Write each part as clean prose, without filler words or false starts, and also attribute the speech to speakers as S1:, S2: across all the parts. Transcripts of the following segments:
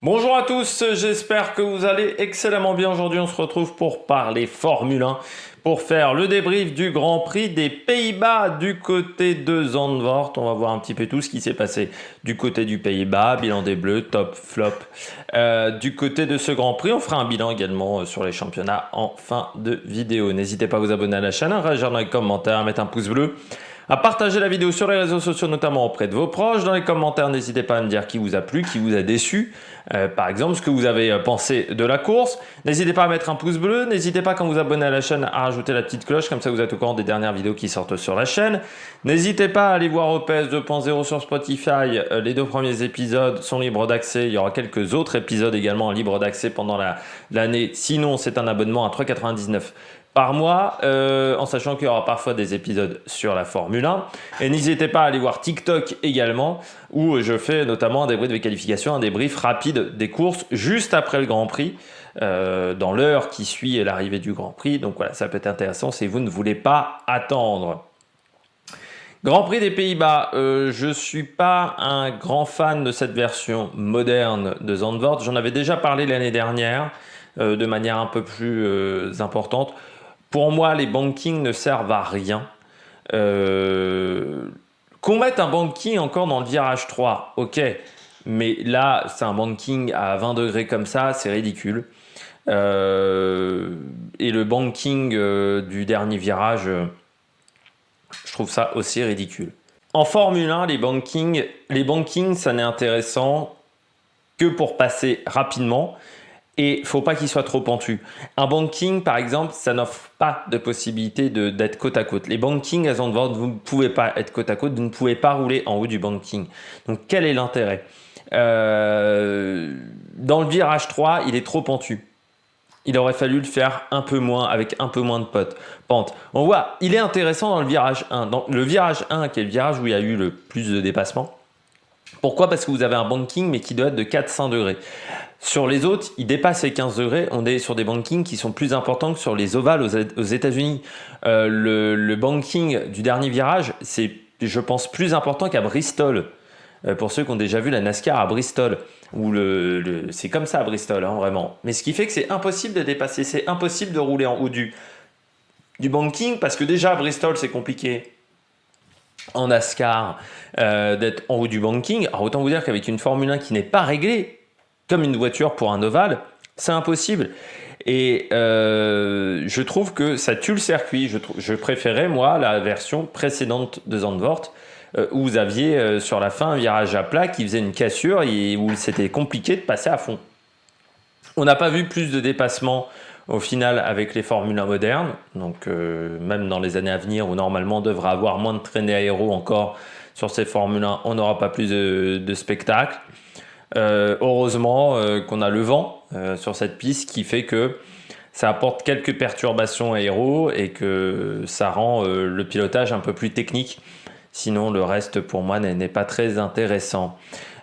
S1: Bonjour à tous, j'espère que vous allez excellemment bien. Aujourd'hui, on se retrouve pour parler Formule 1, pour faire le débrief du Grand Prix des Pays-Bas du côté de Zandvoort. On va voir un petit peu tout ce qui s'est passé du côté du Pays-Bas, bilan des Bleus, top, flop. Du côté de ce Grand Prix, on fera un bilan également sur les championnats en fin de vidéo. N'hésitez pas à vous abonner à la chaîne, à réagir dans les commentaires, à mettre un pouce bleu, à partager la vidéo sur les réseaux sociaux, notamment auprès de vos proches. Dans les commentaires, n'hésitez pas à me dire qui vous a plu, qui vous a déçu. Par exemple, ce que vous avez pensé de la course. N'hésitez pas à mettre un pouce bleu. N'hésitez pas, quand vous abonnez à la chaîne, à rajouter la petite cloche. Comme ça, vous êtes au courant des dernières vidéos qui sortent sur la chaîne. N'hésitez pas à aller voir EPS 2.0 sur Spotify. Les 2 premiers épisodes sont libres d'accès. Il y aura quelques autres épisodes également libres d'accès pendant l'année. Sinon, c'est un abonnement à 3,99 € par mois, en sachant qu'il y aura parfois des épisodes sur la Formule 1. Et n'hésitez pas à aller voir TikTok également, où je fais notamment un débrief de qualification, un débrief rapide des courses juste après le Grand Prix, dans l'heure qui suit l'arrivée du Grand Prix. Donc voilà, ça peut être intéressant si vous ne voulez pas attendre. Grand Prix des Pays-Bas, je ne suis pas un grand fan de cette version moderne de Zandvoort. J'en avais déjà parlé l'année dernière, de manière un peu plus importante. Pour moi, les bankings ne servent à rien. Qu'on mette un banking encore dans le virage 3, ok. Mais là, c'est un banking à 20 degrés comme ça, c'est ridicule. Et le banking du dernier virage, je trouve ça aussi ridicule. En Formule 1, les bankings, ça n'est intéressant que pour passer rapidement. Et il ne faut pas qu'il soit trop pentu. Un banking, par exemple, ça n'offre pas de possibilité d'être côte à côte. Les bankings à Zandvoort, vous ne pouvez pas être côte à côte, vous ne pouvez pas rouler en haut du banking. Donc quel est l'intérêt? Dans le virage 3, il est trop pentu. Il aurait fallu le faire un peu moins, avec un peu moins de pente. On voit, il est intéressant dans le virage 1. Dans le virage 1, qui est le virage où il y a eu le plus de dépassement. Pourquoi? Parce que vous avez un banking, mais qui doit être de 4-5 degrés. Sur les autres, il dépasse les 15 degrés. On est sur des bankings qui sont plus importants que sur les ovales aux États-Unis. Le banking du dernier virage, c'est, je pense, plus important qu'à Bristol. Pour ceux qui ont déjà vu la NASCAR à Bristol, où c'est comme ça à Bristol, hein, vraiment. Mais ce qui fait que c'est impossible de dépasser, c'est impossible de rouler en haut du banking, parce que déjà à Bristol, c'est compliqué en NASCAR d'être en haut du banking. Alors autant vous dire qu'avec une Formule 1 qui n'est pas réglée, comme une voiture pour un ovale, c'est impossible. Et je trouve que ça tue le circuit. Je préférais, moi, la version précédente de Zandvoort, où vous aviez sur la fin un virage à plat qui faisait une cassure et où c'était compliqué de passer à fond. On n'a pas vu plus de dépassements au final avec les Formule 1 modernes. Donc même dans les années à venir, où normalement on devrait avoir moins de traînées aéro encore sur ces Formule 1, on n'aura pas plus de spectacle. Heureusement qu'on a le vent sur cette piste qui fait que ça apporte quelques perturbations aéro et que ça rend le pilotage un peu plus technique. Sinon, le reste pour moi n'est pas très intéressant.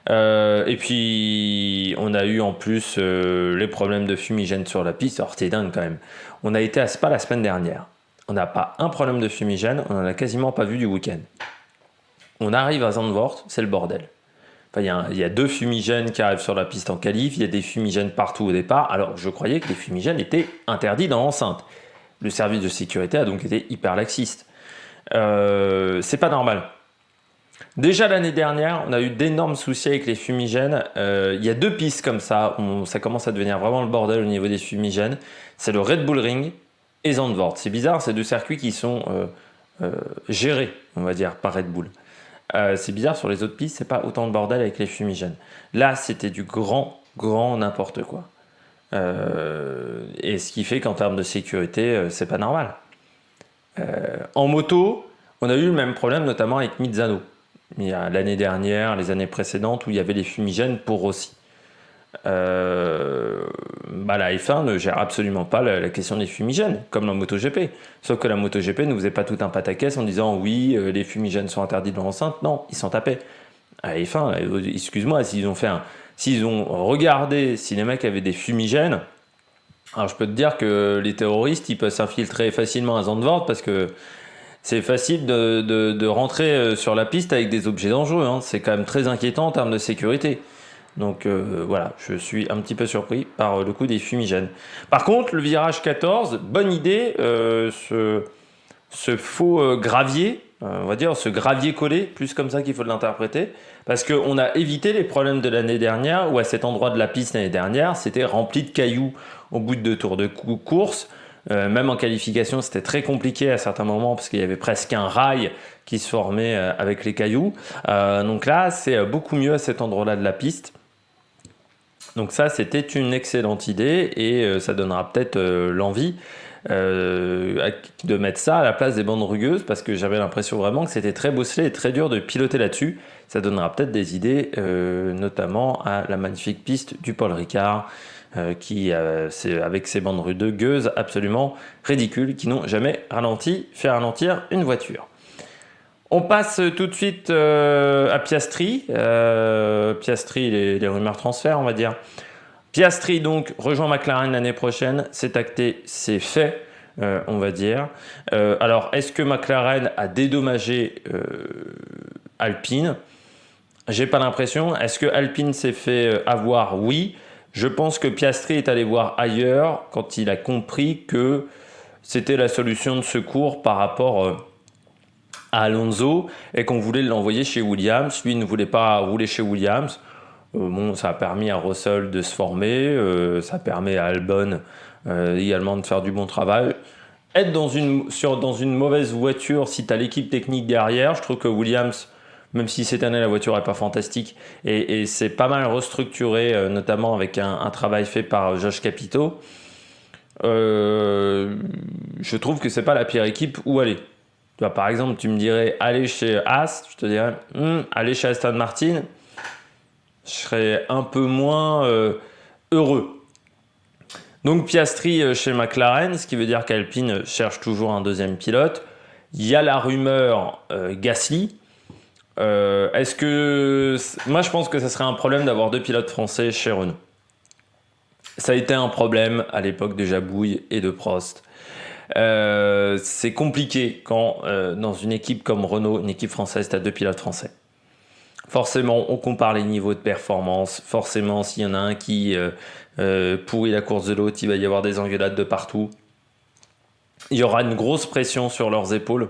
S1: Et puis, on a eu en plus les problèmes de fumigène sur la piste. Alors, c'est dingue quand même. On a été à Spa la semaine dernière. On n'a pas un problème de fumigène. On n'en a quasiment pas vu du week-end. On arrive à Zandvoort, c'est le bordel. Enfin, il y a 2 fumigènes qui arrivent sur la piste en qualif, il y a des fumigènes partout au départ. Alors, je croyais que les fumigènes étaient interdits dans l'enceinte. Le service de sécurité a donc été hyper laxiste. C'est pas normal. Déjà l'année dernière, on a eu d'énormes soucis avec les fumigènes. Il y a 2 pistes comme ça, où ça commence à devenir vraiment le bordel au niveau des fumigènes. C'est le Red Bull Ring et Zandvoort. C'est bizarre, c'est 2 circuits qui sont gérés, on va dire, par Red Bull. C'est bizarre, sur les autres pistes, c'est pas autant de bordel avec les fumigènes. Là, c'était du grand n'importe quoi. Et ce qui fait qu'en termes de sécurité, c'est pas normal. En moto, on a eu le même problème, notamment avec Misano. Il y a l'année dernière, les années précédentes, où il y avait les fumigènes pour Rossi. La F1 ne gère absolument pas la question des fumigènes, comme la MotoGP. Sauf que la MotoGP ne faisait pas tout un pataquès en disant oui, les fumigènes sont interdits dans l'enceinte. Non, ils s'en tapaient. À la F1, excuse-moi, s'ils ont regardé si les mecs avaient des fumigènes, alors je peux te dire que les terroristes, ils peuvent s'infiltrer facilement à Zandvoort parce que c'est facile de rentrer sur la piste avec des objets dangereux. Hein. C'est quand même très inquiétant en termes de sécurité. Donc voilà, je suis un petit peu surpris par le coup des fumigènes. Par contre, le virage 14, bonne idée, ce faux gravier, on va dire ce gravier collé, plus comme ça qu'il faut l'interpréter, parce qu'on a évité les problèmes de l'année dernière, où à cet endroit de la piste l'année dernière, c'était rempli de cailloux au bout de 2 tours de course. Même en qualification, c'était très compliqué à certains moments, parce qu'il y avait presque un rail qui se formait avec les cailloux. Donc là, c'est beaucoup mieux à cet endroit-là de la piste. Donc ça, c'était une excellente idée et ça donnera peut-être l'envie de mettre ça à la place des bandes rugueuses, parce que j'avais l'impression vraiment que c'était très bosselé et très dur de piloter là-dessus. Ça donnera peut-être des idées, notamment à la magnifique piste du Paul Ricard, qui, c'est avec ses bandes rugueuses absolument ridicules, qui n'ont jamais fait ralentir une voiture. On passe tout de suite à Piastri. Piastri, les rumeurs transfert, on va dire. Piastri, donc, rejoint McLaren l'année prochaine. C'est acté, c'est fait, on va dire. Alors, est-ce que McLaren a dédommagé Alpine ? J'ai pas l'impression. Est-ce que Alpine s'est fait avoir ? Oui. Je pense que Piastri est allé voir ailleurs quand il a compris que c'était la solution de secours par rapport à Alonso et qu'on voulait l'envoyer chez Williams. Lui ne voulait pas rouler chez Williams. Bon, ça a permis à Russell de se former, ça permet à Albon également de faire du bon travail. Être dans une mauvaise voiture, si tu as l'équipe technique derrière, je trouve que Williams, même si cette année la voiture n'est pas fantastique, et c'est pas mal restructuré, notamment avec un travail fait par Josh Capito, je trouve que c'est pas la pire équipe où aller. Tu vois, par exemple, tu me dirais aller chez Haas, je te dirais aller chez Aston Martin, je serais un peu moins heureux. Donc Piastri chez McLaren, ce qui veut dire qu'Alpine cherche toujours un deuxième pilote. Il y a la rumeur Gasly. Moi, je pense que ça serait un problème d'avoir 2 pilotes français chez Renault. Ça a été un problème à l'époque de Jabouille et de Prost. C'est compliqué quand dans une équipe comme Renault, une équipe française, tu as 2 pilotes français. Forcément, on compare les niveaux de performance. Forcément, s'il y en a un qui pourrit la course de l'autre, il va y avoir des engueulades de partout. Il y aura une grosse pression sur leurs épaules.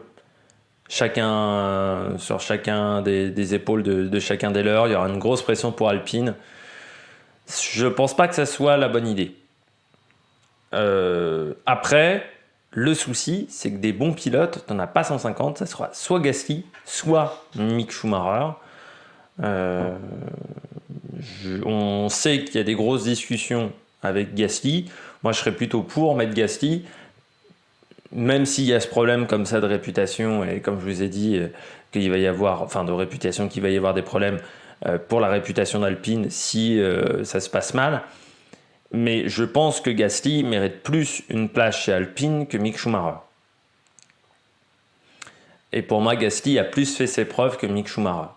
S1: Sur chacun des épaules de chacun des leurs. Il y aura une grosse pression pour Alpine. Je pense pas que ça soit la bonne idée. Après, le souci, c'est que des bons pilotes, t'en as pas 150, ça sera soit Gasly, soit Mick Schumacher. On sait qu'il y a des grosses discussions avec Gasly. Moi, je serais plutôt pour mettre Gasly, même s'il y a ce problème comme ça de réputation, et comme je vous ai dit, qu'il va y avoir, enfin de réputation, qu'il va y avoir des problèmes pour la réputation d'Alpine si ça se passe mal. Mais je pense que Gasly mérite plus une place chez Alpine que Mick Schumacher. Et pour moi, Gasly a plus fait ses preuves que Mick Schumacher.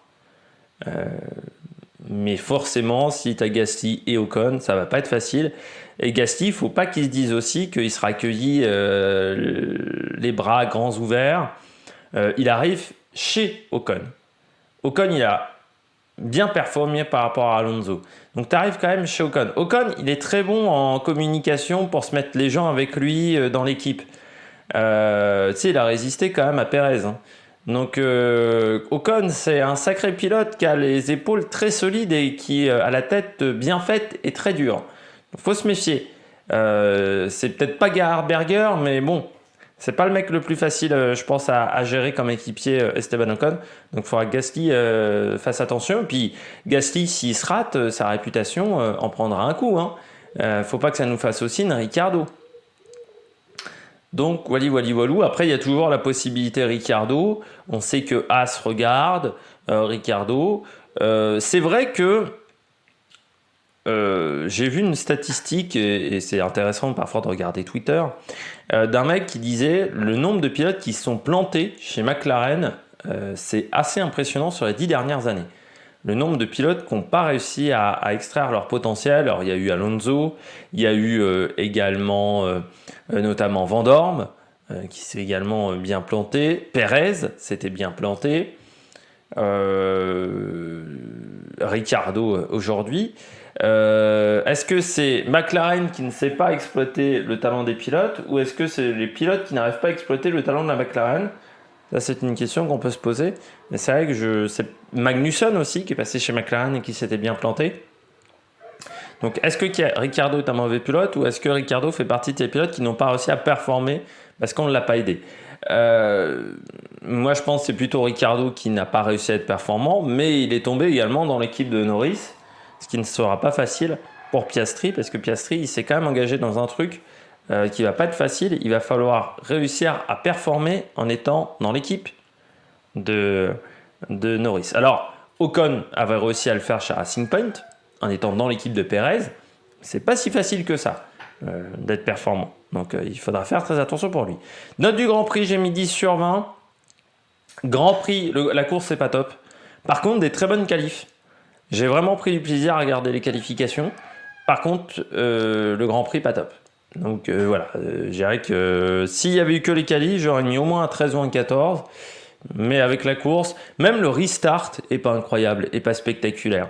S1: Mais forcément, si tu as Gasly et Ocon, ça va pas être facile. Et Gasly, il faut pas qu'il se dise aussi qu'il sera accueilli les bras grands ouverts. Il arrive chez Ocon. Ocon, il a bien performé par rapport à Alonso. Donc tu arrives quand même chez Ocon. Ocon, il est très bon en communication pour se mettre les gens avec lui dans l'équipe. Tu sais, il a résisté quand même à Perez. Hein. Donc Ocon, c'est un sacré pilote qui a les épaules très solides et qui a la tête bien faite et très dure. Il faut se méfier. C'est peut-être pas Gerhard Berger, mais bon, c'est pas le mec le plus facile, je pense, à gérer comme équipier Esteban Ocon. Donc il faudra que Gasly fasse attention. Puis Gasly, s'il se rate, sa réputation en prendra un coup. Faut pas que ça nous fasse aussi une Ricciardo. Donc, walou. Après, il y a toujours la possibilité Ricciardo. On sait que Haas regarde Ricciardo. C'est vrai que j'ai vu une statistique, et c'est intéressant parfois de regarder Twitter, d'un mec qui disait le nombre de pilotes qui se sont plantés chez McLaren, c'est assez impressionnant sur les 10 dernières années. Le nombre de pilotes qui n'ont pas réussi à extraire leur potentiel. Alors, il y a eu Alonso, il y a eu également notamment Van Dorn, qui s'est également bien planté. Perez s'était bien planté. Ricciardo aujourd'hui. Est-ce que c'est McLaren qui ne sait pas exploiter le talent des pilotes ou est-ce que c'est les pilotes qui n'arrivent pas à exploiter le talent de la McLaren? Ça, c'est une question qu'on peut se poser. Mais c'est vrai que c'est Magnussen aussi qui est passé chez McLaren et qui s'était bien planté. Donc, est-ce que Ricciardo est un mauvais pilote ou est-ce que Ricciardo fait partie de ces pilotes qui n'ont pas réussi à performer parce qu'on ne l'a pas aidé? Moi, je pense que c'est plutôt Ricciardo qui n'a pas réussi à être performant, mais il est tombé également dans l'équipe de Norris, ce qui ne sera pas facile pour Piastri, parce que Piastri, il s'est quand même engagé dans un truc qui va pas être facile. Il va falloir réussir à performer en étant dans l'équipe de Norris. Alors, Ocon avait réussi à le faire chez Racing Point, en étant dans l'équipe de Perez. C'est pas si facile que ça d'être performant. Donc il faudra faire très attention pour lui. Note du Grand Prix, j'ai mis 10 sur 20. Grand Prix, la course c'est pas top. Par contre, des très bonnes qualifs. J'ai vraiment pris du plaisir à regarder les qualifications. Par contre, le Grand Prix pas top. Donc voilà, je dirais que s'il y avait eu que les qualifs, j'aurais mis au moins un 13 ou un 14. Mais avec la course, même le restart est pas incroyable et pas spectaculaire.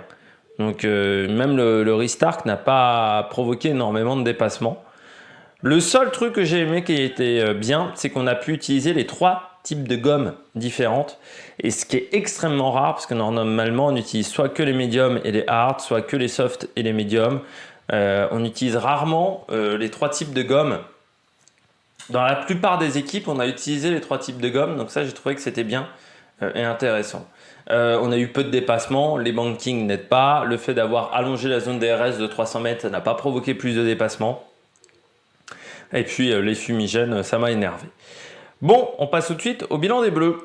S1: Donc même le restart n'a pas provoqué énormément de dépassements. Le seul truc que j'ai aimé qui était bien, c'est qu'on a pu utiliser les 3 types de gommes différentes. Et ce qui est extrêmement rare, parce que normalement on utilise soit que les médiums et les hard, soit que les soft et les médiums. On utilise rarement les 3 types de gommes. Dans la plupart des équipes, on a utilisé les 3 types de gommes. Donc ça, j'ai trouvé que c'était bien et intéressant. On a eu peu de dépassements, les bankings n'aident pas. Le fait d'avoir allongé la zone DRS de 300 mètres, ça n'a pas provoqué plus de dépassements. Et puis les fumigènes, ça m'a énervé. Bon, on passe tout de suite au bilan des Bleus.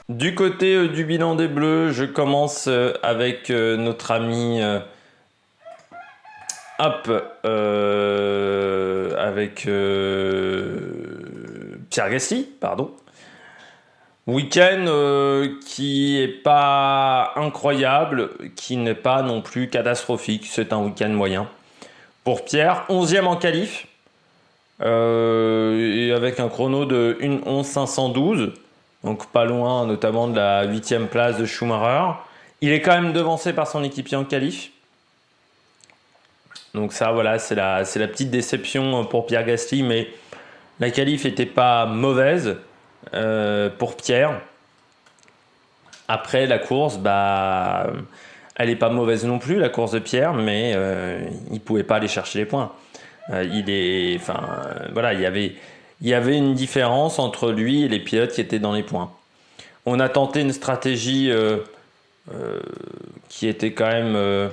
S1: Du côté du bilan des Bleus, je commence avec notre ami avec Pierre Gasly, pardon. Week-end qui est pas incroyable, qui n'est pas non plus catastrophique. C'est un week-end moyen. Pour Pierre, 11e en qualif, et avec un chrono de 1:11.512, donc pas loin notamment de la 8e place de Schumacher. Il est quand même devancé par son équipier en qualif. Donc ça, voilà, c'est la petite déception pour Pierre Gasly, mais la qualif n'était pas mauvaise pour Pierre. Après, la course, elle n'est pas mauvaise non plus, la course de Pierre, mais il ne pouvait pas aller chercher les points. Il y avait une différence entre lui et les pilotes qui étaient dans les points. On a tenté une stratégie qui était quand même,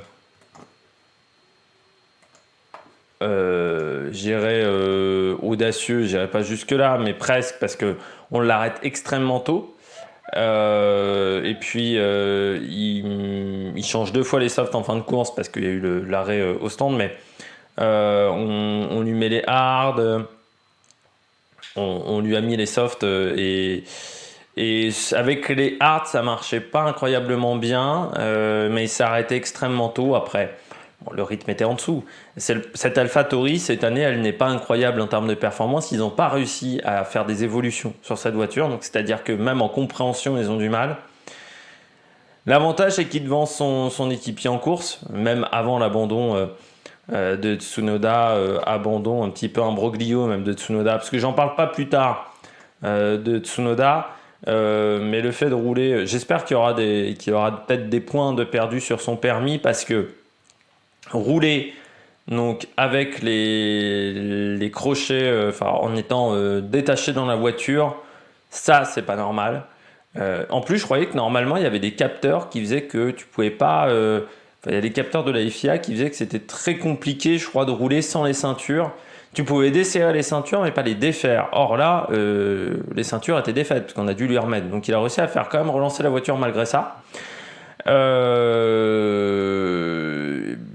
S1: audacieux, je dirais pas jusque-là, mais presque, parce qu'on l'arrête extrêmement tôt. Et puis il change 2 fois les softs en fin de course parce qu'il y a eu l'arrêt au stand, mais on lui met les hard, on lui a mis les softs et avec les hard ça marchait pas incroyablement bien, mais il s'est arrêté extrêmement tôt. Après le rythme était en dessous. Cette AlphaTauri cette année, elle n'est pas incroyable en termes de performance. Ils n'ont pas réussi à faire des évolutions sur cette voiture, donc c'est-à-dire que même en compréhension ils ont du mal. L'avantage c'est qu'il devance son équipier en course, même avant l'abandon de Tsunoda, abandon un petit peu imbroglio même de Tsunoda, parce que j'en parle pas plus tard de Tsunoda, mais le fait de rouler, j'espère qu'il y aura peut-être des points de perdu sur son permis, parce que rouler donc avec les crochets, en étant détaché dans la voiture, ça c'est pas normal. En plus, je croyais que normalement il y avait des capteurs qui faisaient que tu pouvais pas. Il y a des capteurs de la FIA qui faisaient que c'était très compliqué, je crois, de rouler sans les ceintures. Tu pouvais desserrer les ceintures, mais pas les défaire. Or là, les ceintures étaient défaites parce qu'on a dû lui remettre. Donc il a réussi à faire quand même relancer la voiture malgré ça.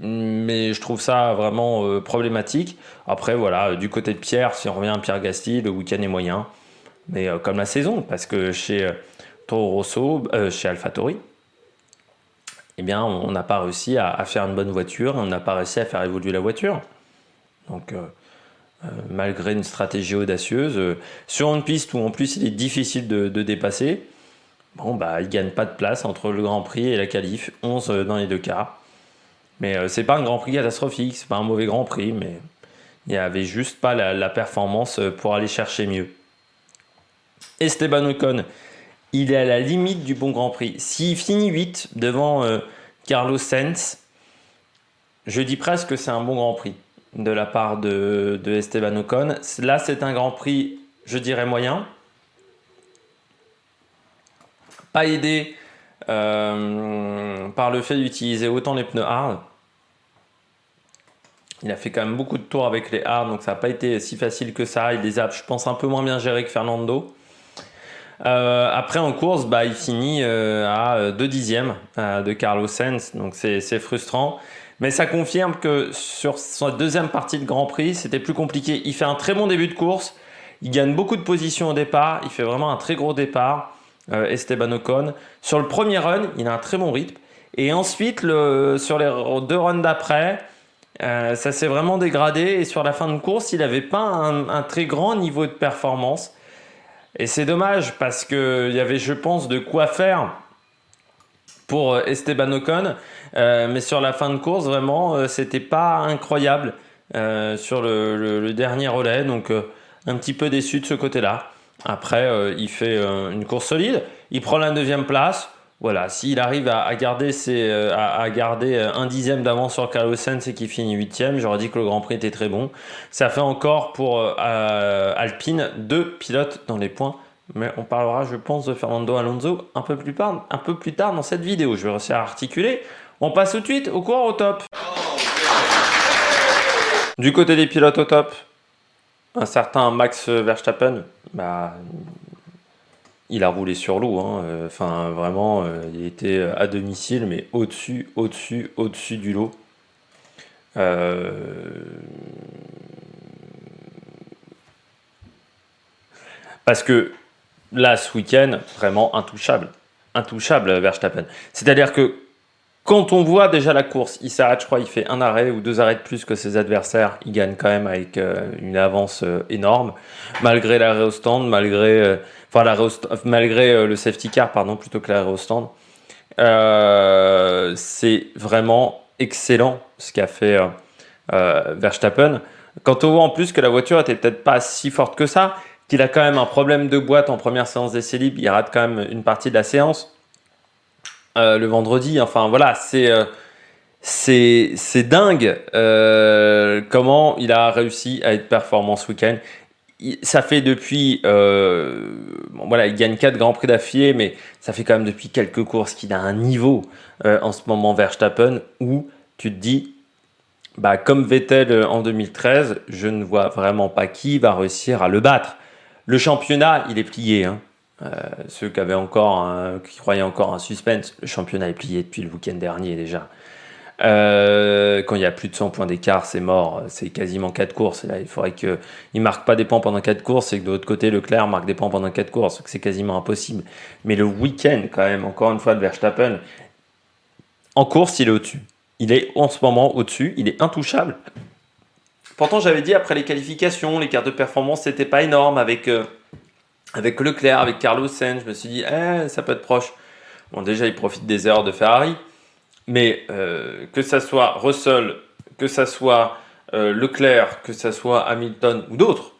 S1: Mais je trouve ça vraiment problématique. Après, voilà, du côté de Pierre, si on revient à Pierre Gasly, le week-end est moyen. Mais comme la saison, parce que chez Toro Rosso, chez AlphaTauri, eh bien, on n'a pas réussi à faire une bonne voiture, on n'a pas réussi à faire évoluer la voiture. Donc, malgré une stratégie audacieuse, sur une piste où en plus il est difficile de dépasser, Bon, bah, il gagne pas de place entre le Grand Prix et la qualif, 11 dans les deux cas. Mais c'est pas un Grand Prix catastrophique, c'est pas un mauvais Grand Prix, mais il n'y avait juste pas la performance pour aller chercher mieux. Esteban Ocon, il est à la limite du bon Grand Prix. S'il finit 8 devant Carlos Sainz, je dis presque que c'est un bon Grand Prix de la part de Esteban Ocon. Là, c'est un Grand Prix, je dirais, moyen. Pas aidé par le fait d'utiliser autant les pneus hard. Il a fait quand même beaucoup de tours avec les hard, donc ça n'a pas été si facile que ça. Il les a, je pense, un peu moins bien gérés que Fernando. Après, en course, bah, il finit à 2 dixièmes de Carlos Sainz, donc c'est frustrant. Mais ça confirme que sur sa deuxième partie de Grand Prix, c'était plus compliqué. Il fait un très bon début de course, il gagne beaucoup de positions au départ, il fait vraiment un très gros départ, Esteban Ocon. Sur le premier run, il a un très bon rythme. Et ensuite, sur les 2 runs d'après, ça s'est vraiment dégradé. Et sur la fin de course, il n'avait pas un très grand niveau de performance. Et c'est dommage parce qu'il y avait, je pense, de quoi faire pour Esteban Ocon. Mais sur la fin de course, vraiment, c'était pas incroyable sur le dernier relais. Donc, un petit peu déçu de ce côté-là. Après, il fait une course solide. Il prend la 9e place. Voilà, s'il arrive à garder, garder 1 dixième d'avance sur Carlos Sainz et qu'il finit 8e, j'aurais dit que le Grand Prix était très bon. Ça fait encore pour Alpine 2 pilotes dans les points. Mais on parlera, je pense, de Fernando Alonso un peu plus tard dans cette vidéo. Je vais réussir à articuler. On passe tout de suite au coureur au top. Du côté des pilotes au top, un certain Max Verstappen, bah, il a roulé sur l'eau. Enfin, vraiment, il était à domicile, mais au-dessus du lot. Parce que là, ce week-end, vraiment intouchable. Intouchable, Verstappen. C'est-à-dire que quand on voit déjà la course, il s'arrête, je crois, il fait un arrêt ou 2 arrêts de plus que ses adversaires. Il gagne quand même avec une avance énorme, malgré l'arrêt au stand, malgré le safety car, pardon, plutôt que l'arrêt au stand. C'est vraiment excellent ce qu'a fait Verstappen. Quand on voit en plus que la voiture était peut-être pas si forte que ça, qu'il a quand même un problème de boîte en première séance d'essai libre, il rate quand même une partie de la séance. Le vendredi, enfin voilà, c'est dingue comment il a réussi à être performant ce week-end. Ça fait depuis, voilà, il gagne 4 grands prix d'affilée, mais ça fait quand même depuis quelques courses qu'il a un niveau en ce moment Verstappen où tu te dis, bah, comme Vettel en 2013, je ne vois vraiment pas qui va réussir à le battre. Le championnat, il est plié, hein. Ceux qui croyaient encore un suspense, le championnat est plié depuis le week-end dernier déjà. Quand il y a plus de 100 points d'écart, c'est mort, c'est quasiment 4 courses. Et là, il faudrait qu'il ne marque pas des points pendant 4 courses et que de l'autre côté, Leclerc marque des points pendant 4 courses, donc c'est quasiment impossible. Mais le week-end, quand même, encore une fois, de Verstappen, en course, il est au-dessus. Il est en ce moment au-dessus, il est intouchable. Pourtant, j'avais dit après les qualifications, l'écart de performance, c'était pas énorme avec Leclerc, avec Carlos Sainz. Je me suis dit, ça peut être proche. Bon, déjà, il profite des erreurs de Ferrari. Mais que ça soit Russell, que ça soit Leclerc, que ça soit Hamilton ou d'autres,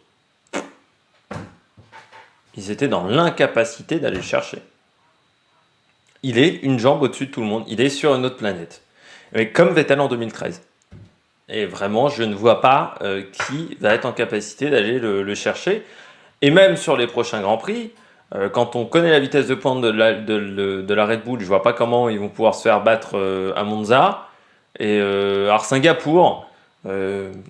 S1: ils étaient dans l'incapacité d'aller le chercher. Il est une jambe au-dessus de tout le monde. Il est sur une autre planète. Mais comme Vettel en 2013. Et vraiment, je ne vois pas qui va être en capacité d'aller le chercher. Et même sur les prochains Grands Prix, quand on connaît la vitesse de pointe de la Red Bull, je ne vois pas comment ils vont pouvoir se faire battre à Monza. Et à Singapour,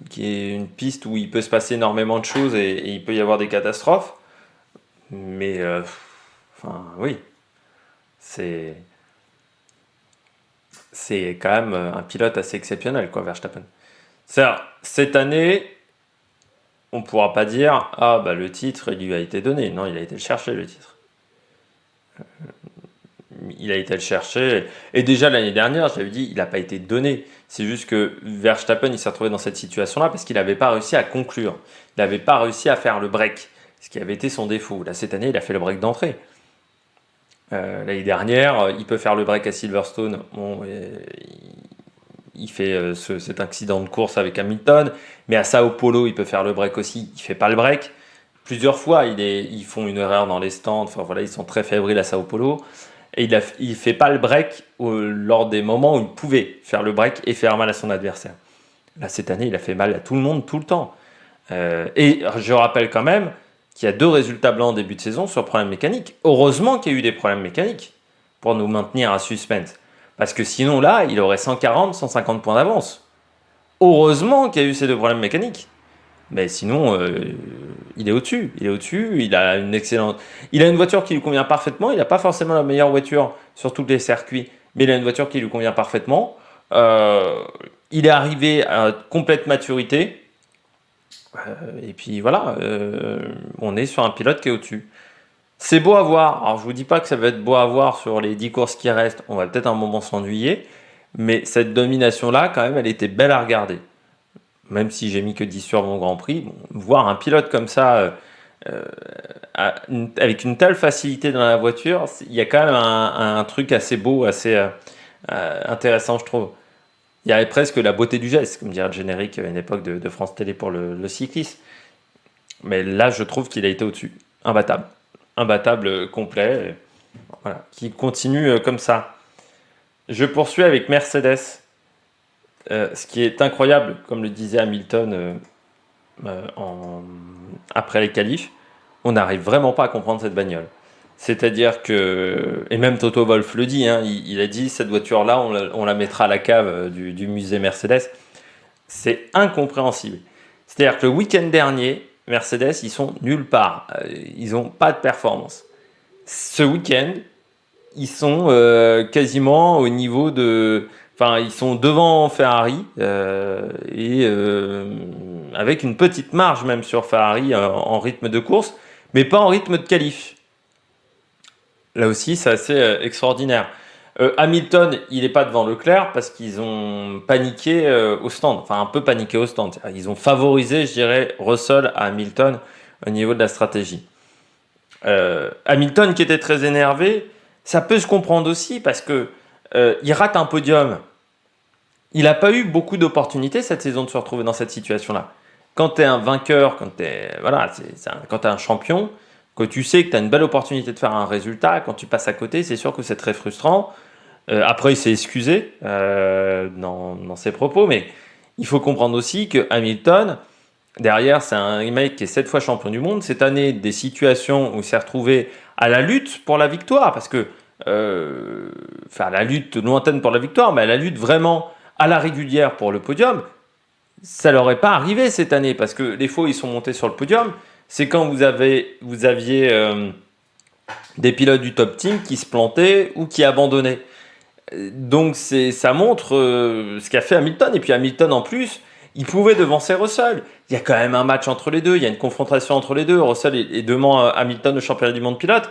S1: qui est une piste où il peut se passer énormément de choses et il peut y avoir des catastrophes. Mais, enfin, oui, c'est quand même un pilote assez exceptionnel, quoi, Verstappen. C'est-à-dire, cette année, on ne pourra pas dire « Ah, bah le titre, il lui a été donné ». Non, il a été le chercher, le titre. Il a été le chercher. Et déjà, l'année dernière, j'avais dit, il n'a pas été donné. C'est juste que Verstappen, il s'est retrouvé dans cette situation-là parce qu'il n'avait pas réussi à conclure. Il n'avait pas réussi à faire le break, ce qui avait été son défaut. Là, cette année, il a fait le break d'entrée. L'année dernière. Il peut faire le break à Silverstone. Bon, il fait cet accident de course avec Hamilton. Mais à Sao Paulo, il peut faire le break aussi. Il fait pas le break. Plusieurs fois, ils font une erreur dans les stands. Enfin voilà, ils sont très fébriles à Sao Paulo. Et il fait pas le break lors des moments où il pouvait faire le break et faire mal à son adversaire. Là, cette année, il a fait mal à tout le monde, tout le temps. Et je rappelle quand même qu'il y a 2 résultats blancs en début de saison sur problème mécanique. Heureusement qu'il y a eu des problèmes mécaniques pour nous maintenir à suspense. Parce que sinon, là, il aurait 140, 150 points d'avance. Heureusement qu'il y a eu ces 2 problèmes mécaniques. Mais sinon, il est au-dessus. Il est au-dessus. Il a une voiture qui lui convient parfaitement. Il n'a pas forcément la meilleure voiture sur tous les circuits, mais il a une voiture qui lui convient parfaitement. Il est arrivé à complète maturité. Et puis voilà, on est sur un pilote qui est au-dessus. C'est beau à voir. Alors je vous dis pas que ça va être beau à voir sur les 10 courses qui restent. On va peut-être un moment s'ennuyer. Mais cette domination-là, quand même, elle était belle à regarder. Même si j'ai mis que 10 sur mon Grand Prix, bon, voir un pilote comme ça, avec une telle facilité dans la voiture, il y a quand même un truc assez beau, assez intéressant, je trouve. Il y avait presque la beauté du geste, comme dirait le générique à une époque de France Télé pour le cyclisme. Mais là, je trouve qu'il a été au-dessus. Imbattable. Imbattable complet. Voilà. Qui continue comme ça. Je poursuis avec Mercedes. Ce qui est incroyable, comme le disait Hamilton après les qualifs, on n'arrive vraiment pas à comprendre cette bagnole. C'est-à-dire que, et même Toto Wolff le dit, hein, il a dit cette voiture-là, on la mettra à la cave du musée Mercedes. C'est incompréhensible. C'est-à-dire que le week-end dernier, Mercedes, ils sont nulle part. Ils n'ont pas de performance. Ce week-end, ils sont quasiment au niveau de... Enfin, ils sont devant Ferrari et avec une petite marge même sur Ferrari en rythme de course, mais pas en rythme de qualif. Là aussi, c'est assez extraordinaire. Hamilton, il n'est pas devant Leclerc parce qu'ils ont paniqué au stand, enfin un peu paniqué au stand. Ils ont favorisé, je dirais, Russell à Hamilton au niveau de la stratégie. Hamilton qui était très énervé, ça peut se comprendre aussi parce que il rate un podium. Il n'a pas eu beaucoup d'opportunités cette saison de se retrouver dans cette situation-là. Quand tu es un vainqueur, quand tu es un champion, que tu sais que tu as une belle opportunité de faire un résultat, quand tu passes à côté, c'est sûr que c'est très frustrant. Après, il s'est excusé dans ses propos, mais il faut comprendre aussi que Hamilton, derrière, c'est un mec qui est 7 fois champion du monde. Cette année, des situations où il s'est retrouvé à la lutte pour la victoire, parce que, la lutte lointaine pour la victoire, mais à la lutte vraiment à la régulière pour le podium, ça leur est pas arrivé cette année, parce que les fois où ils sont montés sur le podium, c'est quand vous aviez des pilotes du top team qui se plantaient ou qui abandonnaient. Donc ça montre ce qu'a fait Hamilton. Et puis Hamilton en plus, il pouvait devancer Russell. Il y a quand même un match entre les deux, il y a une confrontation entre les deux. Russell est devant Hamilton au championnat du monde pilote.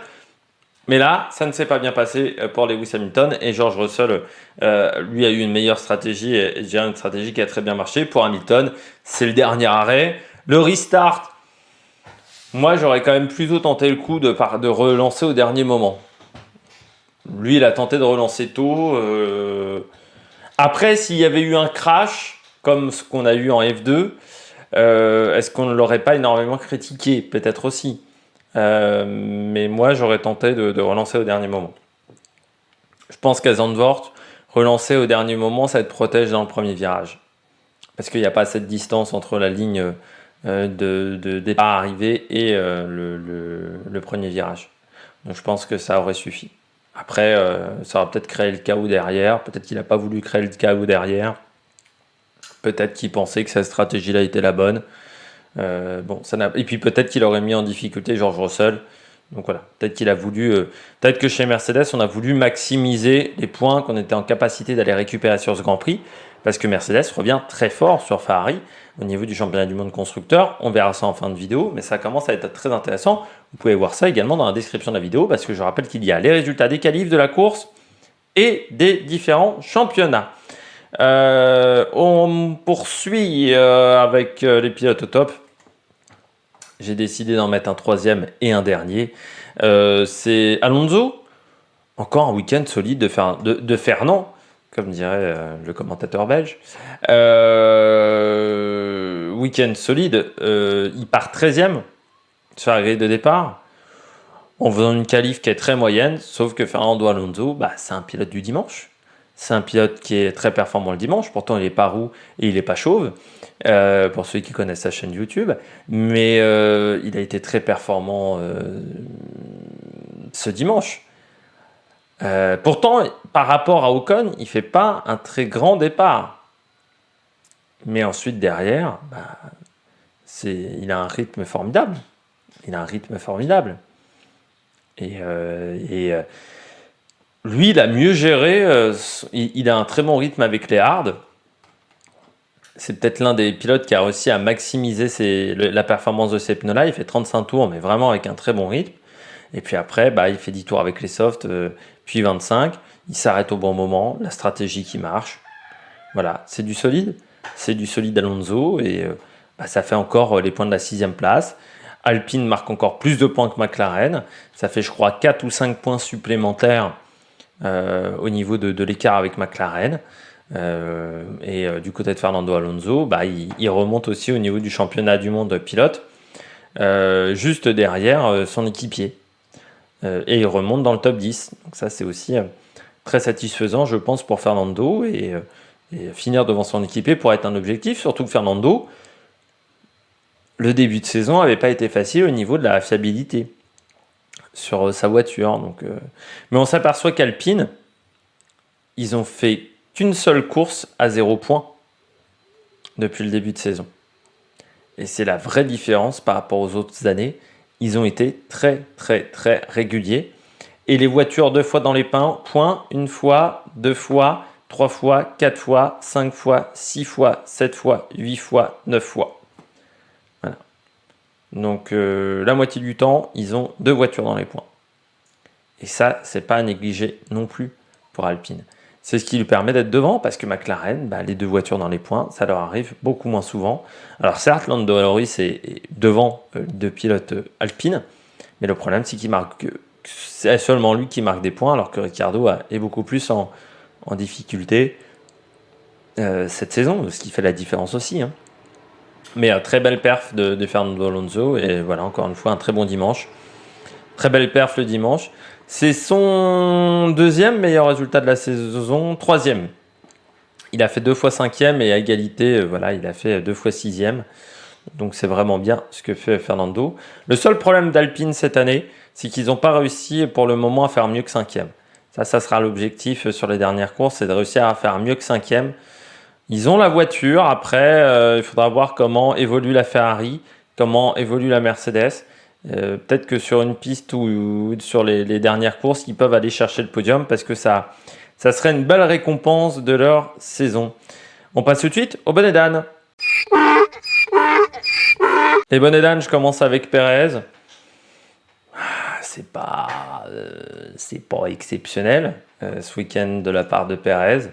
S1: Mais là, ça ne s'est pas bien passé pour Lewis Hamilton. Et George Russell, lui, a eu une meilleure stratégie. Et je dirais une stratégie qui a très bien marché. Pour Hamilton, c'est le dernier arrêt. Le restart, moi, j'aurais quand même plutôt tenté le coup de relancer au dernier moment. Lui, il a tenté de relancer tôt. Après, s'il y avait eu un crash, comme ce qu'on a eu en F2, est-ce qu'on ne l'aurait pas énormément critiqué? Peut-être aussi. Mais moi, j'aurais tenté de relancer au dernier moment. Je pense qu'à Zandvoort, relancer au dernier moment, ça te protège dans le premier virage. Parce qu'il n'y a pas cette distance entre la ligne de départ arrivée et le premier virage. Donc je pense que ça aurait suffi. Après, ça aurait peut-être créé le chaos derrière. Peut-être qu'il n'a pas voulu créer le chaos derrière. Peut-être qu'il pensait que cette stratégie-là était la bonne. Et puis peut-être qu'il aurait mis en difficulté George Russell. Donc voilà, peut-être qu'il a voulu, peut-être que chez Mercedes, on a voulu maximiser les points qu'on était en capacité d'aller récupérer sur ce Grand Prix, parce que Mercedes revient très fort sur Ferrari au niveau du championnat du monde constructeur. On verra ça en fin de vidéo, mais ça commence à être très intéressant. Vous pouvez voir ça également dans la description de la vidéo, parce que je rappelle qu'il y a les résultats des qualifs de la course et des différents championnats. On poursuit avec les pilotes au top. J'ai décidé d'en mettre un troisième et un dernier. C'est Alonso. Encore un week-end solide de Fernand, comme dirait le commentateur belge. Week-end solide, il part 13e sur la grille de départ, en faisant une qualif qui est très moyenne, sauf que Fernando Alonso, c'est un pilote du dimanche. C'est un pilote qui est très performant le dimanche, pourtant il n'est pas roux et il n'est pas chauve, pour ceux qui connaissent sa chaîne YouTube, mais il a été très performant ce dimanche. Pourtant, par rapport à Ocon, il ne fait pas un très grand départ. Mais ensuite, derrière, il a un rythme formidable. Et lui, il a mieux géré. Il a un très bon rythme avec les hards. C'est peut-être l'un des pilotes qui a réussi à maximiser la performance de ses pneus-là. Il fait 35 tours, mais vraiment avec un très bon rythme. Et puis après, il fait 10 tours avec les softs, puis 25. Il s'arrête au bon moment, la stratégie qui marche. Voilà, c'est du solide. C'est du solide Alonso. Et ça fait encore les points de la 6e place. Alpine marque encore plus de points que McLaren. Ça fait, je crois, 4 ou 5 points supplémentaires au niveau de l'écart avec McLaren. Du côté de Fernando Alonso, il remonte aussi au niveau du championnat du monde pilote, juste derrière son équipier. Et il remonte dans le top 10. Donc ça, c'est aussi très satisfaisant, je pense, pour Fernando. Et finir devant son équipier pourrait être un objectif, surtout que Fernando, le début de saison n'avait pas été facile au niveau de la fiabilité sur sa voiture. Mais on s'aperçoit qu'Alpine, ils ont fait qu'une seule course à 0 points depuis le début de saison. Et c'est la vraie différence par rapport aux autres années. Ils ont été très, très, très réguliers. Et les voitures 2 fois dans les points, 1 fois, 2 fois, 3 fois, 4 fois, 5 fois, 6 fois, 7 fois, 8 fois, 9 fois. Voilà. Donc la moitié du temps, ils ont 2 voitures dans les points. Et ça, c'est pas à négliger non plus pour Alpine. C'est ce qui lui permet d'être devant, parce que McLaren, les 2 voitures dans les points, ça leur arrive beaucoup moins souvent. Alors certes, Lando Norris est devant 2 pilotes Alpine, mais le problème, c'est c'est seulement lui qui marque des points, alors que Ricciardo est beaucoup plus en difficulté cette saison, ce qui fait la différence aussi. Hein. Mais très belle perf de Fernando Alonso, et voilà, encore une fois, un très bon dimanche. Très belle perf le dimanche. C'est son 2e meilleur résultat de la saison, 3e. Il a fait 2 fois 5e et à égalité, il a fait 2 fois 6e. Donc c'est vraiment bien ce que fait Fernando. Le seul problème d'Alpine cette année, c'est qu'ils n'ont pas réussi pour le moment à faire mieux que 5e. Ça sera l'objectif sur les dernières courses, c'est de réussir à faire mieux que 5e. Ils ont la voiture, après il faudra voir comment évolue la Ferrari, comment évolue la Mercedes. Peut-être que sur une piste ou sur les dernières courses, ils peuvent aller chercher le podium parce que ça serait une belle récompense de leur saison. On passe tout de suite au bonnet d'âne. Les bonnets d'âne, je commence avec Pérez. C'est pas exceptionnel ce week-end de la part de Pérez.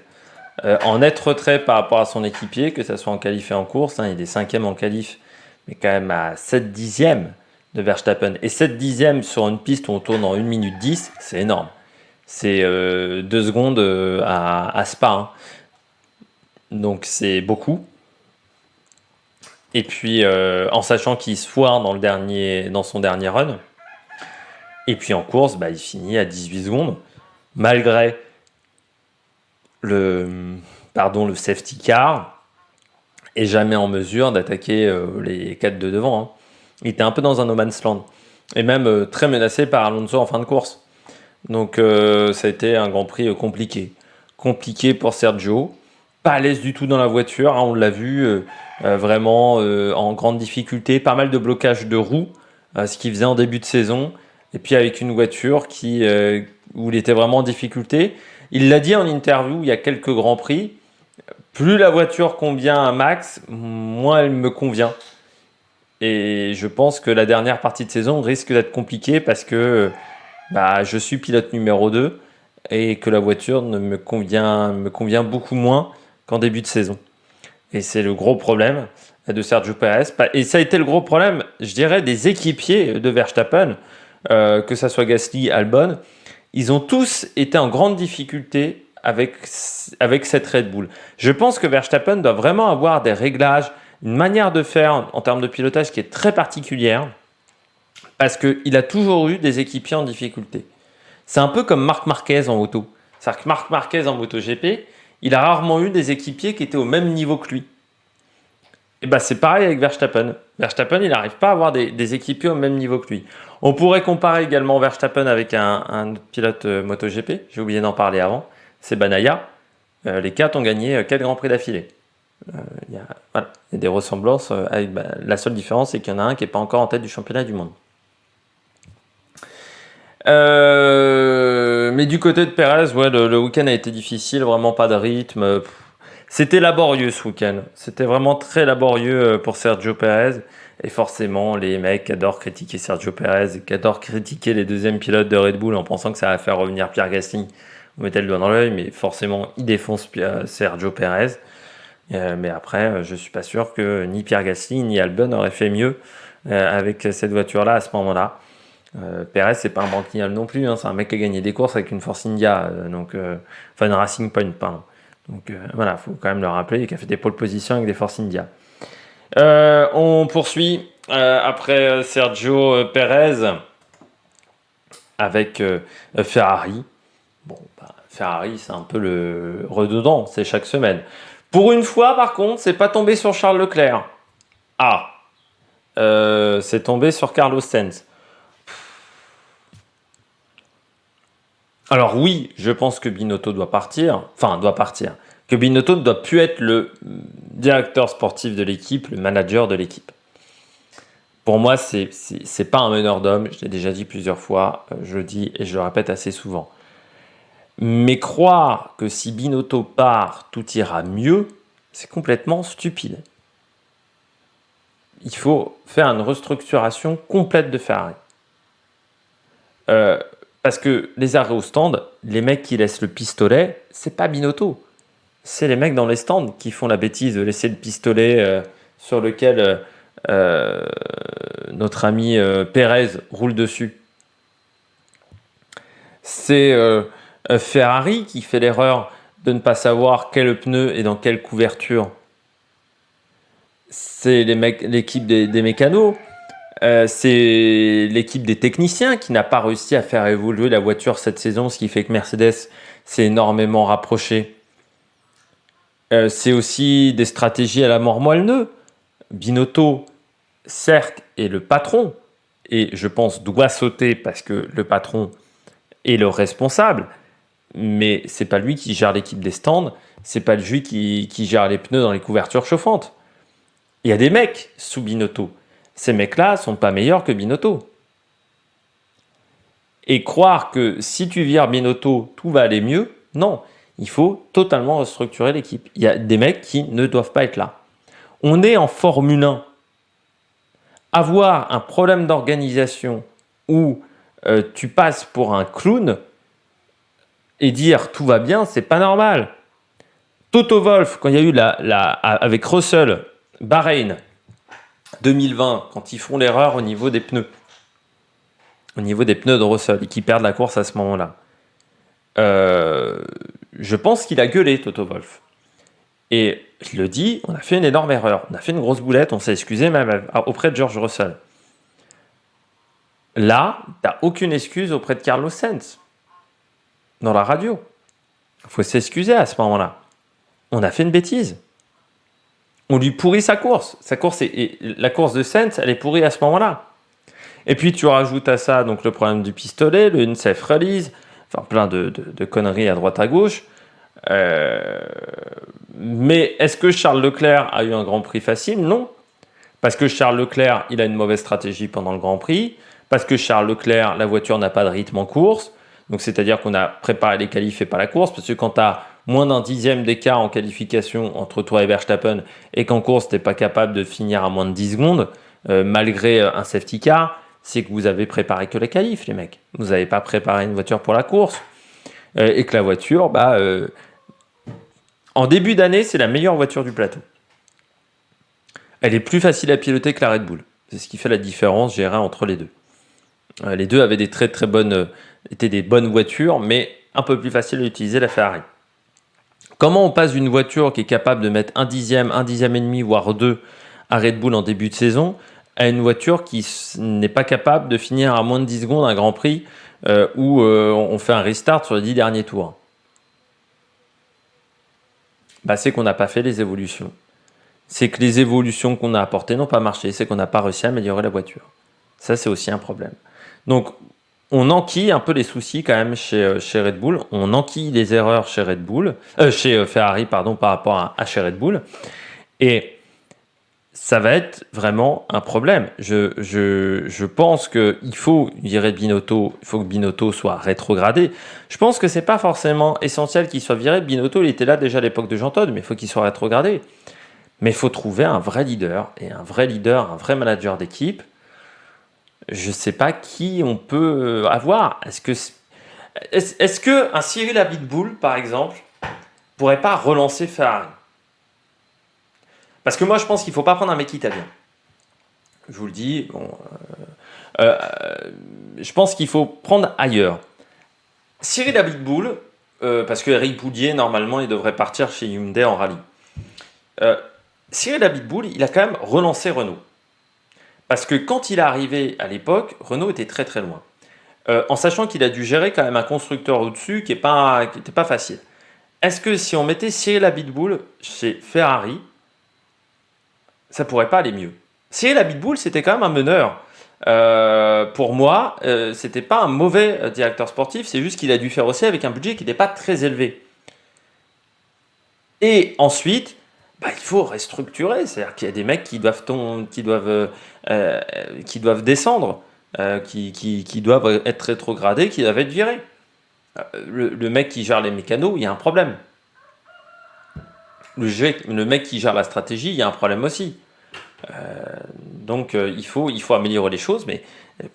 S1: En net retrait par rapport à son équipier, que ce soit en qualif et en course. Il est 5e en qualif, mais quand même à 7 dixièmes de Verstappen. Et 7 dixièmes sur une piste où on tourne en 1 minute 10, c'est énorme. C'est 2 secondes à Spa. Hein. Donc c'est beaucoup. Et puis en sachant qu'il se foire dans son dernier run. Et puis en course, il finit à 18 secondes. Malgré le safety car, et jamais en mesure d'attaquer les 4 de devant. Hein. Il était un peu dans un no man's land. Et même très menacé par Alonso en fin de course. Donc ça a été un Grand Prix compliqué. Compliqué pour Sergio. Pas à l'aise du tout dans la voiture. Hein, on l'a vu vraiment en grande difficulté. Pas mal de blocages de roues. Ce qu'il faisait en début de saison. Et puis avec une voiture où il était vraiment en difficulté. Il l'a dit en interview il y a quelques Grands Prix. Plus la voiture convient à Max, moins elle me convient. Et je pense que la dernière partie de saison risque d'être compliquée parce que je suis pilote numéro 2 et que la voiture me convient beaucoup moins qu'en début de saison. Et c'est le gros problème de Sergio Pérez. Et ça a été le gros problème, je dirais, des équipiers de Verstappen, que ça soit Gasly, Albon. ils ont tous été en grande difficulté avec cette Red Bull. Je pense que Verstappen doit vraiment avoir des réglages, une manière de faire en termes de pilotage qui est très particulière, parce qu'il a toujours eu des équipiers en difficulté. C'est un peu comme Marc Marquez en auto. C'est-à-dire que Marc Marquez en MotoGP, il a rarement eu des équipiers qui étaient au même niveau que lui. Et ben c'est pareil avec Verstappen. Verstappen, il n'arrive pas à avoir des équipiers au même niveau que lui. On pourrait comparer également Verstappen avec un autre pilote MotoGP. J'ai oublié d'en parler avant. C'est Bagnaia. Les 4 ont gagné 4 Grands Prix d'affilée. Il y a des ressemblances. La seule différence, c'est qu'il y en a un qui n'est pas encore en tête du championnat du monde. Mais du côté de Perez, ouais, le week-end a été difficile, vraiment pas de rythme. C'était laborieux ce week-end. C'était vraiment très laborieux pour Sergio Perez. Et forcément, les mecs qui adorent critiquer Sergio Perez et qui adorent critiquer les deuxièmes pilotes de Red Bull en pensant que ça va faire revenir Pierre Gasly, vous mettez le doigt dans l'œil, mais forcément, ils défoncent Sergio Perez. Mais après, je suis pas sûr que ni Pierre Gasly ni Albon auraient fait mieux avec cette voiture-là à ce moment-là. Perez, c'est pas un banquignol non plus, hein, c'est un mec qui a gagné des courses avec une Force India, enfin une Racing Point, pardon. Donc voilà, faut quand même le rappeler, qui a fait des pole positions avec des Force India. On poursuit après Sergio Perez avec Ferrari. Bon, Ferrari, c'est un peu le redondant, c'est chaque semaine. Pour une fois, par contre, c'est pas tombé sur Charles Leclerc. C'est tombé sur Carlos Sainz. Alors oui, je pense que Binotto doit partir. Que Binotto ne doit plus être le directeur sportif de l'équipe, le manager de l'équipe. Pour moi, c'est pas un meneur d'hommes. Je l'ai déjà dit plusieurs fois. Je le dis et je le répète assez souvent. Mais croire que si Binotto part, tout ira mieux, c'est complètement stupide. Il faut faire une restructuration complète de Ferrari. Parce que les arrêts au stand, les mecs qui laissent le pistolet, c'est pas Binotto. C'est les mecs dans les stands qui font la bêtise de laisser le pistolet sur lequel notre ami Pérez roule dessus. C'est Ferrari qui fait l'erreur de ne pas savoir quel pneu est dans quelle couverture. C'est l'équipe des mécanos. C'est l'équipe des techniciens qui n'a pas réussi à faire évoluer la voiture cette saison, ce qui fait que Mercedes s'est énormément rapproché. C'est aussi des stratégies à la mort moelle-neu. Binotto, certes, est le patron, et je pense doit sauter parce que le patron est le responsable, mais c'est pas lui qui gère l'équipe des stands, c'est pas lui qui gère les pneus dans les couvertures chauffantes. Il y a des mecs sous Binotto. Ces mecs-là sont pas meilleurs que Binotto. Et croire que si tu vires Binotto, tout va aller mieux, non. Il faut totalement restructurer l'équipe. Il y a des mecs qui ne doivent pas être là. On est en Formule 1. Avoir un problème d'organisation où tu passes pour un clown et dire tout va bien, c'est pas normal. Toto Wolff, quand il y a eu avec Russell, Bahreïn, 2020, quand ils font l'erreur au niveau des pneus. Au niveau des pneus de Russell, et qui perdent la course à ce moment-là. Je pense qu'il a gueulé, Toto Wolff. Et je le dis, on a fait une énorme erreur. On a fait une grosse boulette, on s'est excusé même auprès de George Russell. Là, tu n'as aucune excuse auprès de Carlos Sainz. Dans la radio. Il faut s'excuser à ce moment-là. On a fait une bêtise. On lui pourrit sa course. La course de Sainz, elle est pourrie à ce moment-là. Et puis tu rajoutes à ça donc le problème du pistolet, le unsafe release, enfin plein de conneries à droite à gauche. Mais est-ce que Charles Leclerc a eu un Grand Prix facile? Non. Parce que Charles Leclerc, il a une mauvaise stratégie pendant le Grand Prix. Parce que Charles Leclerc, la voiture n'a pas de rythme en course. Donc c'est-à-dire qu'on a préparé les qualifs et pas la course. Parce que quand tu as moins d'un dixième d'écart en qualification entre toi et Verstappen et qu'en course, tu n'es pas capable de finir à moins de 10 secondes, malgré un safety car, c'est que vous avez préparé que les qualifs, les mecs. Vous n'avez pas préparé une voiture pour la course. Et que la voiture, en début d'année, c'est la meilleure voiture du plateau. Elle est plus facile à piloter que la Red Bull. C'est ce qui fait la différence, je dirais, entre les deux. Les deux avaient des très très bonnes étaient des bonnes voitures, mais un peu plus facile à utiliser la Ferrari. Comment on passe d'une voiture qui est capable de mettre un dixième et demi, voire 2 à Red Bull en début de saison, à une voiture qui n'est pas capable de finir à moins de 10 secondes un Grand Prix où on fait un restart sur les 10 derniers tours? C'est qu'on n'a pas fait les évolutions. C'est que les évolutions qu'on a apportées n'ont pas marché, c'est qu'on n'a pas réussi à améliorer la voiture. Ça, c'est aussi un problème. Donc, on enquille un peu les soucis quand même chez Red Bull. On enquille les erreurs chez Red Bull, chez Ferrari, pardon, par rapport à chez Red Bull. Et ça va être vraiment un problème. Je pense qu'il faut virer Binotto, il faut que Binotto soit rétrogradé. Je pense que c'est pas forcément essentiel qu'il soit viré. Binotto, il était là déjà à l'époque de Jean Todt, mais il faut qu'il soit rétrogradé. Mais il faut trouver un vrai leader, et un vrai leader, un vrai manager d'équipe. Je ne sais pas qui on peut avoir. Est-ce que un Cyril Abiteboul, par exemple, pourrait pas relancer Ferrari? Parce que moi, je pense qu'il ne faut pas prendre un mec italien. Je vous le dis. Je pense qu'il faut prendre ailleurs. Cyril Abiteboul, parce que Eric Poulier, normalement, il devrait partir chez Hyundai en rallye. Cyril Abiteboul, il a quand même relancé Renault. Parce que quand il est arrivé à l'époque, Renault était très très loin. En sachant qu'il a dû gérer quand même un constructeur au-dessus qui n'était pas facile. Est-ce que si on mettait Cyril Abiteboul chez Ferrari, ça pourrait pas aller mieux? Cyril Abiteboul, c'était quand même un meneur. Pour moi, c'était pas un mauvais directeur sportif, c'est juste qu'il a dû faire aussi avec un budget qui n'était pas très élevé. Et ensuite, il faut restructurer, c'est-à-dire qu'il y a des mecs qui doivent descendre, qui doivent être rétrogradés, qui doivent être virés. Le mec qui gère les mécanos, il y a un problème. Le mec qui gère la stratégie, il y a un problème aussi. Donc il faut améliorer les choses, mais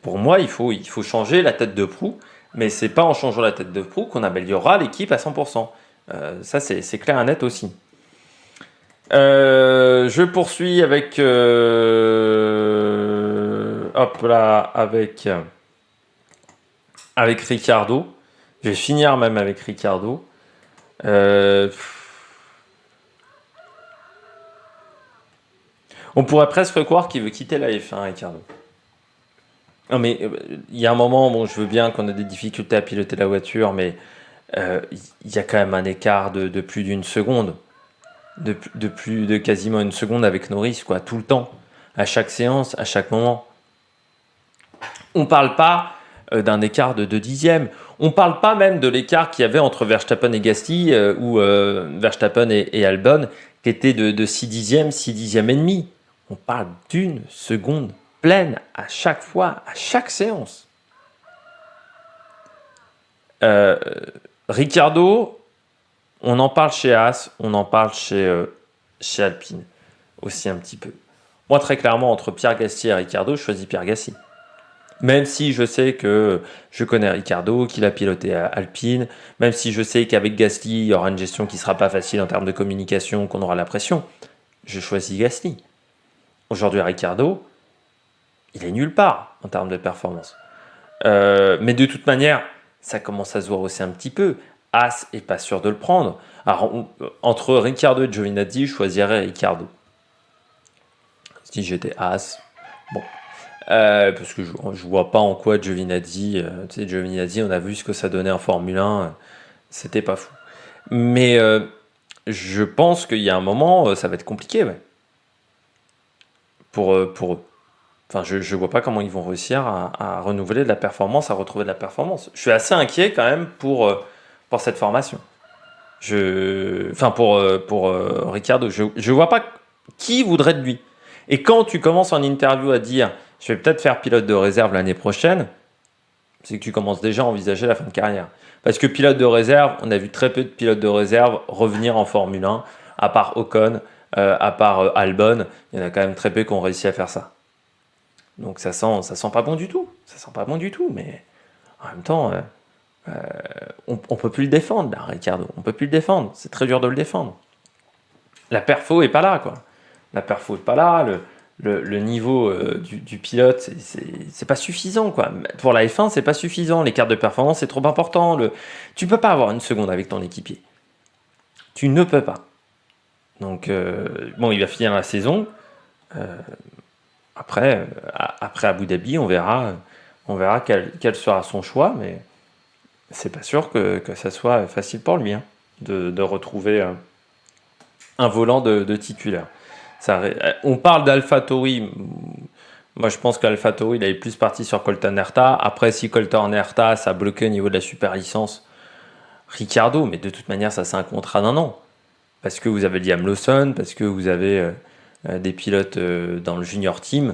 S1: pour moi, il faut changer la tête de proue, mais c'est pas en changeant la tête de proue qu'on améliorera l'équipe à 100%. Ça, c'est clair et net aussi. Je poursuis avec avec Ricciardo. Je vais finir même avec Ricciardo. On pourrait presque croire qu'il veut quitter la F1, Ricciardo. Non, mais il y a un moment, je veux bien qu'on ait des difficultés à piloter la voiture, mais il y a quand même un écart de plus d'une seconde. De plus de quasiment une seconde avec Norris, quoi, tout le temps, à chaque séance, à chaque moment. On parle pas d'un écart de 2 dixièmes. On parle pas même de l'écart qu'il y avait entre Verstappen et Gasly ou Verstappen et Albon, qui était de 6 dixièmes et demi. On parle d'une seconde pleine à chaque fois, à chaque séance. Ricciardo, on en parle chez Haas, on en parle chez Alpine aussi un petit peu. Moi, très clairement, entre Pierre Gasly et Ricciardo, je choisis Pierre Gasly. Même si je sais que je connais Ricciardo, qu'il a piloté à Alpine, même si je sais qu'avec Gasly, il y aura une gestion qui ne sera pas facile en termes de communication, qu'on aura la pression, je choisis Gasly. Aujourd'hui, Ricciardo, il est nulle part en termes de performance. Mais de toute manière, ça commence à se voir aussi un petit peu. Haas n'est pas sûr de le prendre. Alors, entre Ricciardo et Giovinazzi, je choisirais Ricciardo. Si j'étais Haas, bon. Parce que je vois pas en quoi Giovinazzi, Giovinazzi, on a vu ce que ça donnait en Formule 1, c'était pas fou. Mais je pense qu'il y a un moment, ça va être compliqué, ouais. Pour eux. Enfin, je vois pas comment ils vont réussir à renouveler de la performance, à retrouver de la performance. Je suis assez inquiet quand même pour cette formation. Pour Ricciardo, je vois pas qui voudrait de lui. Et quand tu commences en interview à dire je vais peut-être faire pilote de réserve l'année prochaine, c'est que tu commences déjà à envisager la fin de carrière. Parce que pilote de réserve, on a vu très peu de pilotes de réserve revenir en Formule 1, à part Ocon, à part Albon, il y en a quand même très peu qui ont réussi à faire ça. Donc ça sent pas bon du tout. Ça sent pas bon du tout, mais en même temps, on peut plus le défendre, là, Ricciardo. On peut plus le défendre. C'est très dur de le défendre. La perfo est pas là, quoi. La perfo est pas là. le niveau du pilote, c'est pas suffisant, quoi. Pour la F1, c'est pas suffisant. L'écart de performance, c'est trop important. Tu peux pas avoir une seconde avec ton équipier. Tu ne peux pas. Donc, bon, il va finir la saison. Après Abu Dhabi, on verra quel sera son choix, mais c'est pas sûr que ça soit facile pour lui, hein, de retrouver un volant de titulaire. On parle d'AlphaTauri. Moi, je pense qu'AlphaTauri, il est plus parti sur Colton Herta. Après, si Colton Herta, ça a bloqué au niveau de la super licence, Ricciardo, mais de toute manière, ça c'est un contrat d'un an. Parce que vous avez Liam Lawson, parce que vous avez des pilotes dans le junior team.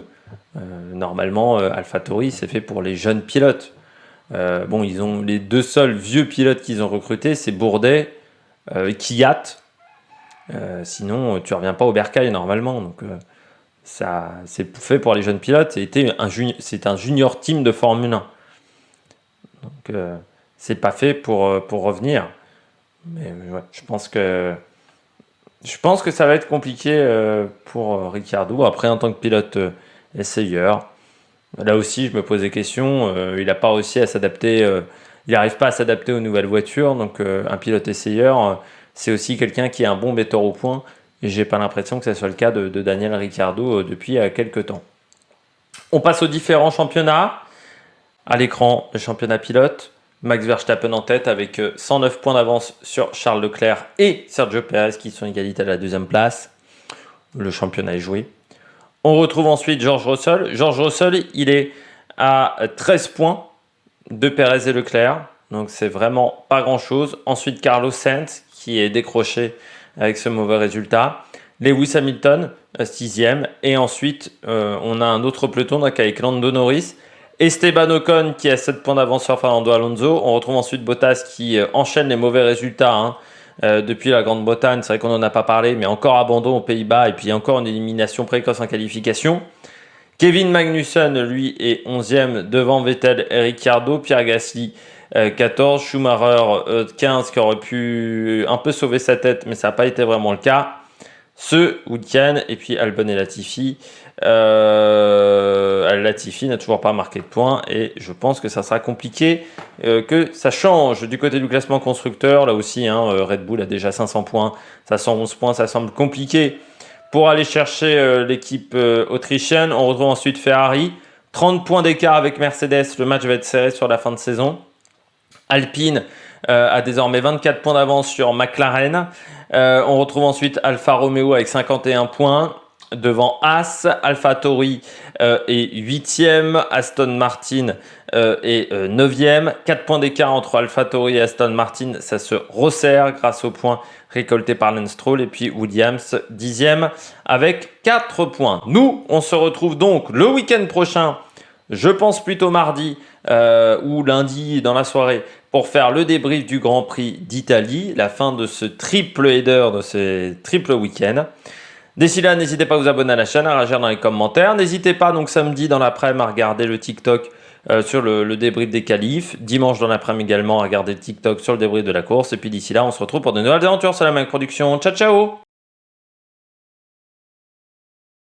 S1: Normalement, AlphaTauri, c'est fait pour les jeunes pilotes. Bon, ils ont les deux seuls vieux pilotes qu'ils ont recrutés, c'est Bourdet, Kvyat. Sinon, tu reviens pas au bercail normalement. Donc, ça, c'est fait pour les jeunes pilotes. C'est un junior team de Formule 1. Donc, c'est pas fait pour revenir. Mais ouais, je pense que ça va être compliqué pour Ricciardo. Après, en tant que pilote essayeur, là aussi, je me pose des questions. Il n'a pas réussi à s'adapter. Il n'arrive pas à s'adapter aux nouvelles voitures. Donc, un pilote essayeur, c'est aussi quelqu'un qui est un bon metteur au point. Et j'ai pas l'impression que ce soit le cas de Daniel Ricciardo depuis quelques temps. On passe aux différents championnats. À l'écran, le championnat pilote. Max Verstappen en tête avec 109 points d'avance sur Charles Leclerc et Sergio Perez qui sont égalité à la deuxième place. Le championnat est joué. On retrouve ensuite George Russell. George Russell, il est à 13 points de Perez et Leclerc. Donc c'est vraiment pas grand-chose. Ensuite Carlos Sainz qui est décroché avec ce mauvais résultat. Lewis Hamilton, 6e. Et ensuite, on a un autre peloton avec Lando Norris. Esteban Ocon qui a 7 points d'avance sur Fernando Alonso. On retrouve ensuite Bottas qui enchaîne les mauvais résultats depuis la Grande-Bretagne. C'est vrai qu'on n'en a pas parlé, mais encore abandon aux Pays-Bas et puis encore une élimination précoce en qualification. Kevin Magnussen, lui, est 11e devant Vettel et Ricciardo. Pierre Gasly, 14. Schumacher, 15, qui aurait pu un peu sauver sa tête, mais ça n'a pas été vraiment le cas ce week-end. Et puis Albon et Latifi. Latifi n'a toujours pas marqué de points et je pense que ça sera compliqué que ça change du côté du classement constructeur. Là aussi, Red Bull a déjà 500 points, 511 points, ça semble compliqué pour aller chercher l'équipe autrichienne. On retrouve ensuite Ferrari, 30 points d'écart avec Mercedes. Le match va être serré sur la fin de saison. Alpine a désormais 24 points d'avance sur McLaren. On retrouve ensuite Alfa Romeo avec 51 points. Devant Haas, AlphaTauri est 8e, Aston Martin est 9e. 4 points d'écart entre AlphaTauri et Aston Martin, ça se resserre grâce aux points récoltés par Lance Stroll. Et puis Williams, 10e avec 4 points. Nous, on se retrouve donc le week-end prochain, je pense plutôt mardi ou lundi dans la soirée, pour faire le débrief du Grand Prix d'Italie, la fin de ce triple header, de ce triple week-end. D'ici là, n'hésitez pas à vous abonner à la chaîne, à réagir dans les commentaires. N'hésitez pas donc samedi dans l'après-midi à regarder le TikTok sur le débrief des qualifs. Dimanche dans l'après-midi également à regarder le TikTok sur le débrief de la course. Et puis d'ici là, on se retrouve pour de nouvelles aventures sur la même production. Ciao, ciao!